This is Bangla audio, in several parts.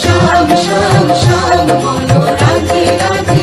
Sham, sham, sham, bolo radhe radhe।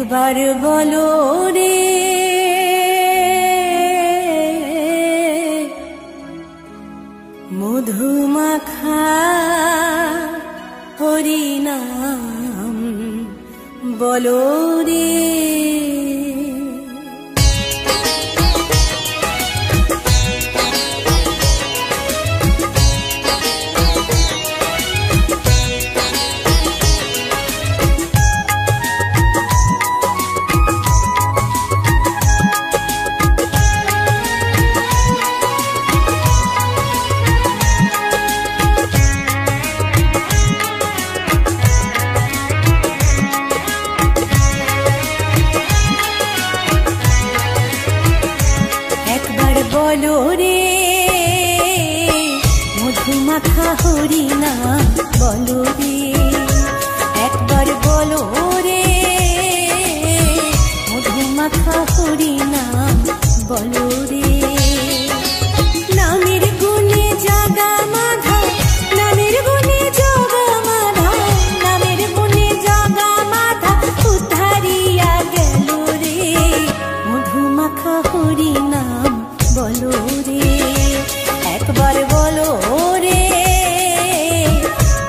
একবার বলো রে মধুমাখা হরিনাম বলো রে। বলো রে মধুমাখা হরিনাম বলো রে, একবার বলো রে মধুমাখা হরিনাম বলো রে। নামের গুণে জাগা মাধা, নামের গুণে জগা মাধা, নামের গুণে জগা মাধা উদ্ধারিয়া গেল রে মধুমাখা হরিনাম বলো রে, একবার বলো রে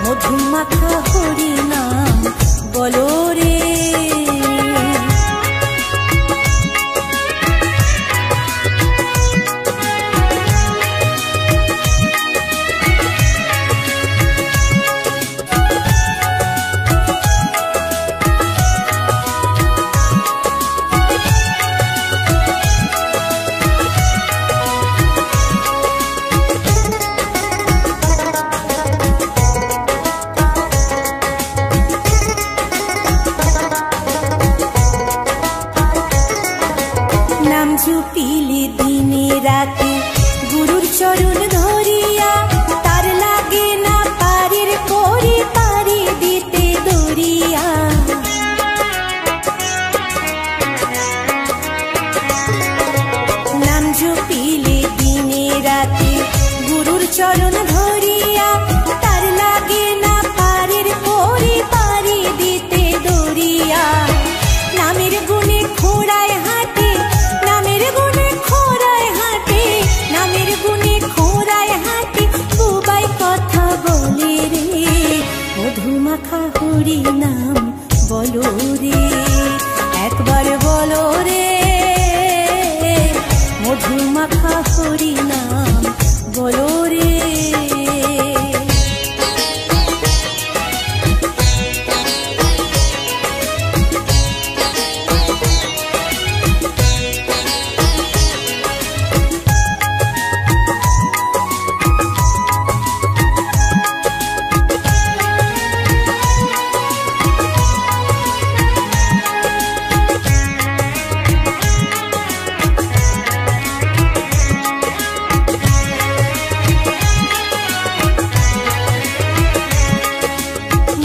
মধুমাখা হরিনাম বলো রে। নাম জপিলে দিনে রাতে গুরুর চরণ ধরিয়া, তার লাগে না পারের করে পারি দিতে দরিয়া। নাম জপিলে দিনে রাতে গুরুর চরণ ধরিয়া, তার লাগে না পারের করে পারি দিতে দরিয়া। নামের গুণে খোড়ায় হাতে, নামের গুণে খোড়ায় হাতে, নামের গুণে খোড়ায় হাতে বুবাই কথা বলে রে মধুমাখা হরিনাম বলো রে, একবার বলো রে মধুমাখা হরিনাম বলো রে।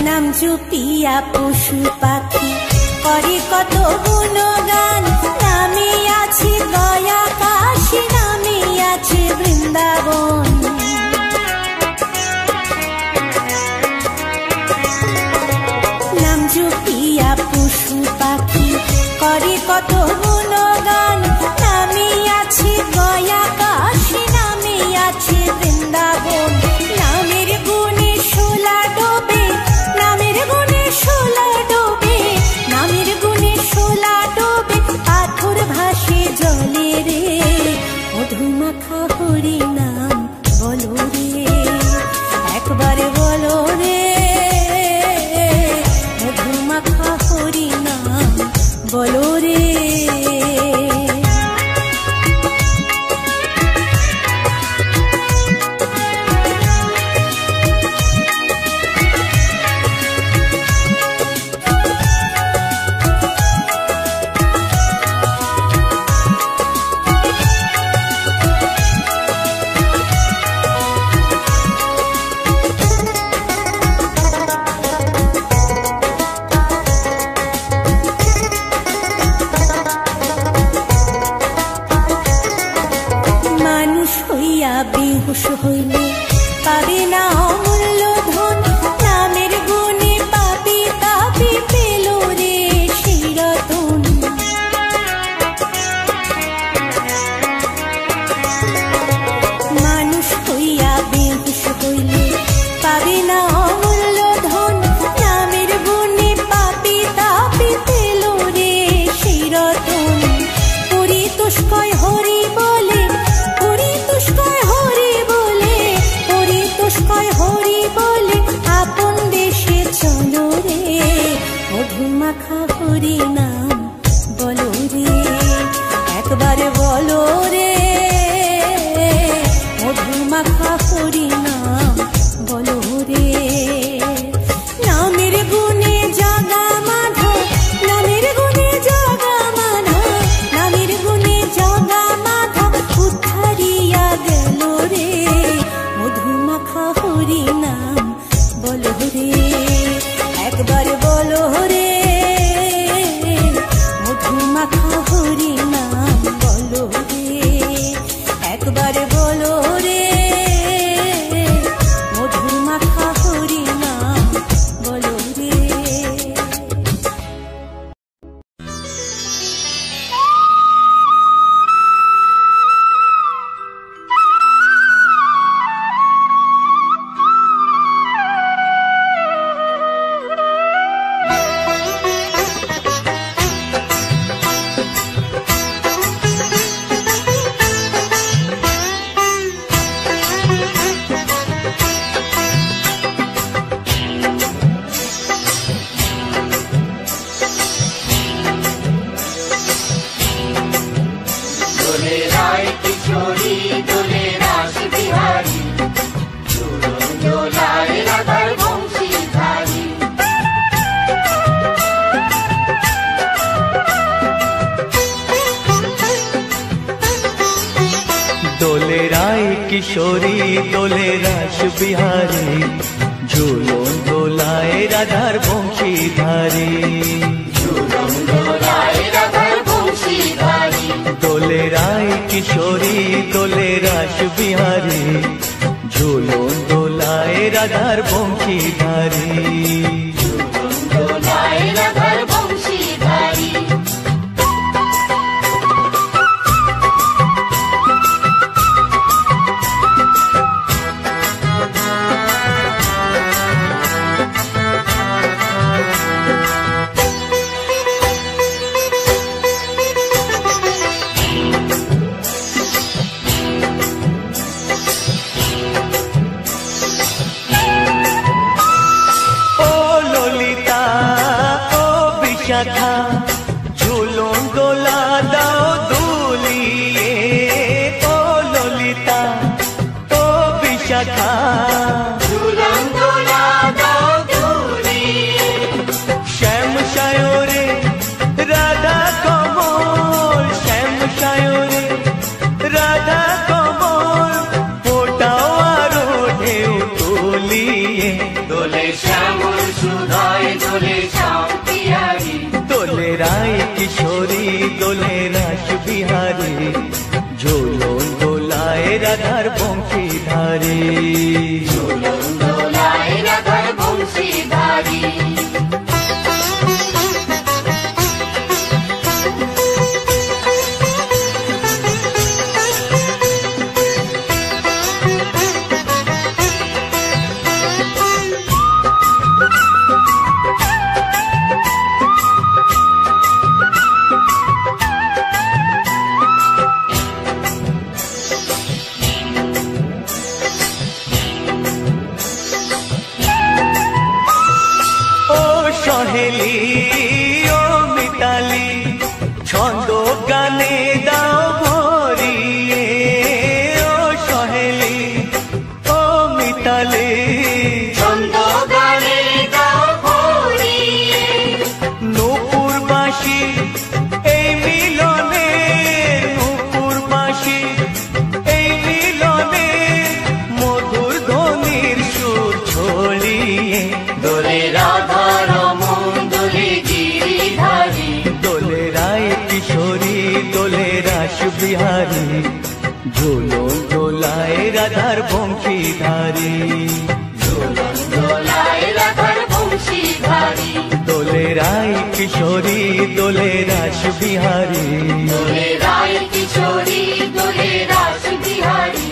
নাম জপিয়া পশু পাখি করে কত গুণগান, নামে আছে গয়া কাশী, নামে আছে বৃন্দাবন। নাম জপিয়া পশু পাখি করে কত গুণগান, নামে আছে গয়া কাশী, নামে আছে বৃন্দাবন। নামের গুণে শোলা ডোবে, নামের গুণে শোলা ডোবে, নামের গুণে শোলা ডোবে, পাথর ভাসে জলে রে মধুমাখা হরিনাম বলো রে, একবার বলো রে মধুমাখা হরিনাম বলো রে। নাম বলো রে, একবার বলো রে, মধু মাখা হরি নাম বলো রে, একবার বলো রে, মধু মাখা হরি নাম বলো রে। দোলে রায় কিশোরী দোলে রাস বিহারী, ঝুলন দোলায় রাধার বংশীধারী, ঝুলন দোলায় রাধার বংশীধারী। দোলে রায় কিশোরী দোলে রাস বিহারী, ঝুলন দোলায় রাধার বংশীধারী, ঝুলন দোলায় রাধার বংশীধারী। ঝুলন দোলা দাও দুলিয়ে, ও ললিতা ও বিশাখা, ঝুলন দোলা দাও দুলিয়ে। শ্যাম সায়রে রাধা কমল, শ্যাম সায়রে রাধা কমল, ফোটাও আরো ঢেউ তুলিয়ে। দোলে শ্যামল সুধায় দোলে শ্যাম পিয়ারি, দোলে রায় কিশোরী দোলে রাস বিহারী, ঝুলন দোলায় রাধার বংশীধারী, ঝুলন দোলায় রাধার বংশীধারী। সহেলি ও মিতালি, ছন্দ গানে দাও ভরিয়ে, ও সহেলি ও মিতালি, ছন্দ গানে দাও ভরিয়ে। নূপুর বাঁশি এই মিলনে, নূপুর বাঁশি এই মিলনে, মধুর ধ্বনির সুর ছড়িয়ে। দোলে রাধা দোলে রাস বিহারী, ঝুলন দোলায় রাধার বংশীধারী, ঝুলন দোলায় রাধার বংশীধারী। দোলে রায় কিশোরী দোলে রাস বিহারী, দোলে রায় কিশোরী দোলে রাস বিহারী,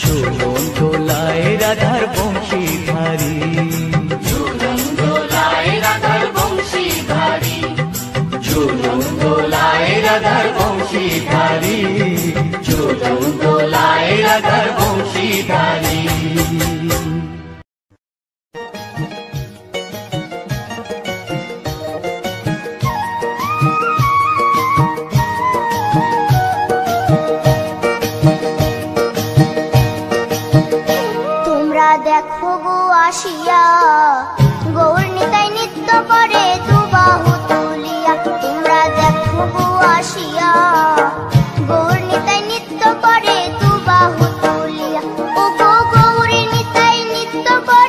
ঝুলন দোলায় রাধার বংশীধারী, ঝুলন দোলায় রাধার বংশীধারী, ঝুলন দোলায় রাধার বংশীধারী, ঝুলন দোলায় রাধার বংশীধারী। তোমরা দেখো গো আসিয়া, গৌর নিতাই নৃত্য করে দুবাহু তুলিয়া। তোমরা দেখো গো আসিয়া, গৌর নিতাই নৃত্য করে দুবাহু তুলিয়া। ও গো গৌরী নিতাই নৃত্য করে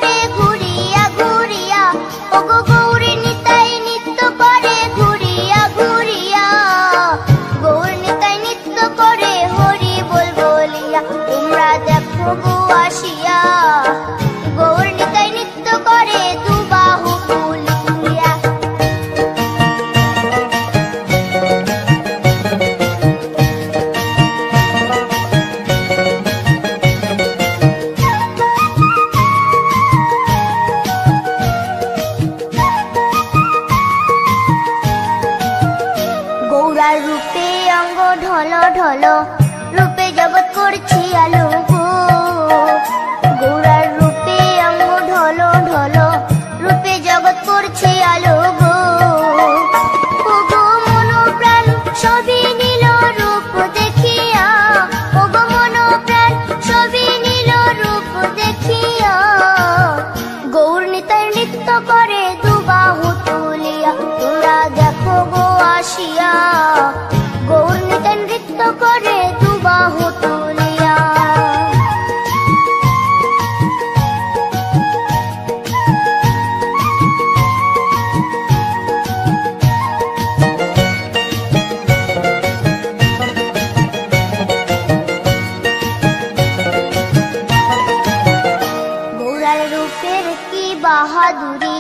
গোরার রূপের কি বাহাদুরি,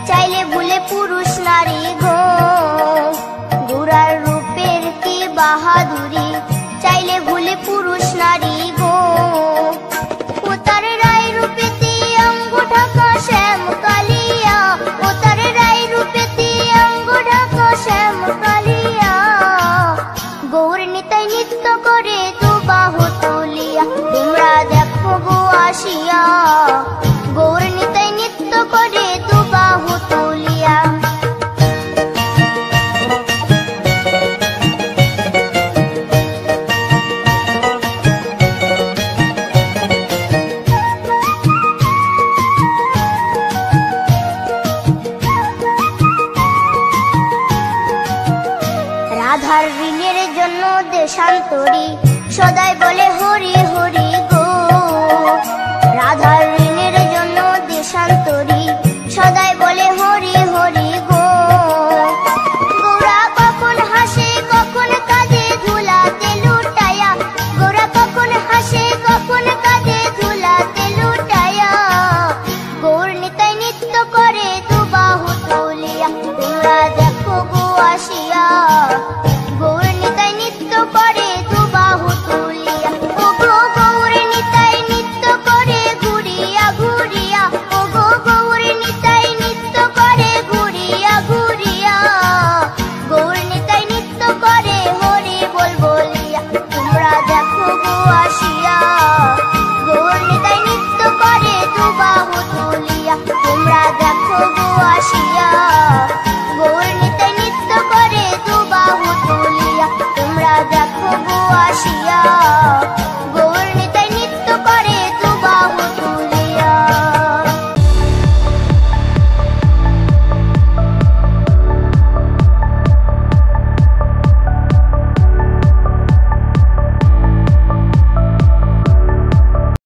চাইলে ভুলে পুরুষ নারী গো। গোরার রূপের কি বাহাদুরি, চাইলে ভুলে পুরুষ নারী গো। ও তার রায় রূপেতে অঙ্গ ঢাকা শ্যাম কালিয়া, ও তার রায় রূপেতে অঙ্গ ঢাকা শ্যাম কালিয়া। গৌর নিতাই নৃত্য করে দু বাহু তুলিয়া, তোমরা দেখো গো আসিয়া। গৌর নিতাই নৃত্য করে দু বাহু তুলিয়া। রাধার ঋণের জন্য দেশান্তরী, সদাই বলে